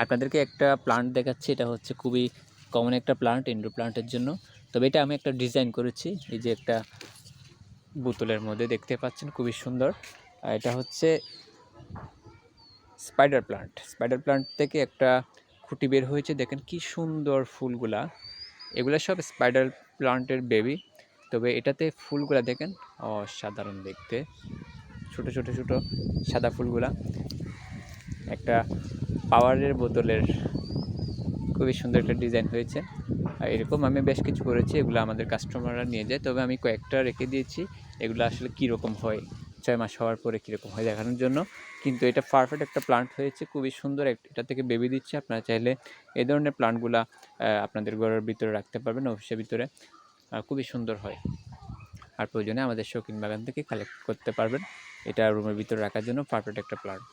আপনাদেরকে একটা প্লান্ট দেখাচ্ছি। এটা হচ্ছে খুবই কমন একটা প্লান্ট ইনডোর প্লান্টের জন্য। তবে এটা আমি একটা ডিজাইন করেছি। এই যে একটা বোতলের মধ্যে দেখতে পাচ্ছেন, খুবই সুন্দর। এটা হচ্ছে স্পাইডার প্লান্ট। স্পাইডার প্লান্ট থেকে একটা খুঁটি বের হয়েছে, দেখেন কি সুন্দর ফুলগুলা। এগুলা সব স্পাইডার প্লান্টের বেবি। তবে এটাতে ফুলগুলা দেখেন অসাধারণ দেখতে, ছোট ছোট ছোট সাদা ফুলগুলা। একটা পাওয়ারের বোতলের খুবই সুন্দর একটা ডিজাইন হয়েছে। আর এরকম আমি বেশ কিছু করেছি, এগুলো আমাদের কাস্টমাররা নিয়ে যায়। তবে আমি কয়েকটা রেখে দিয়েছি, এগুলো আসলে কীরকম হয় 6 মাস হওয়ার পরে কীরকম হয় দেখানোর জন্য। কিন্তু এটা পারফেক্ট একটা প্লান্ট হয়েছে, খুবই সুন্দর। এটা থেকে বেবি দিচ্ছে। আপনারা চাইলে এই ধরনের প্লান্টগুলা আপনাদের ঘরের ভিতরে রাখতে পারবেন, অফিসের ভিতরে। খুবই সুন্দর হয়। আর প্রয়োজনে আমাদের শৌখিন বাগান থেকে কালেক্ট করতে পারবেন। এটা রুমের ভিতরে রাখার জন্য পারফেক্ট একটা প্লান্ট।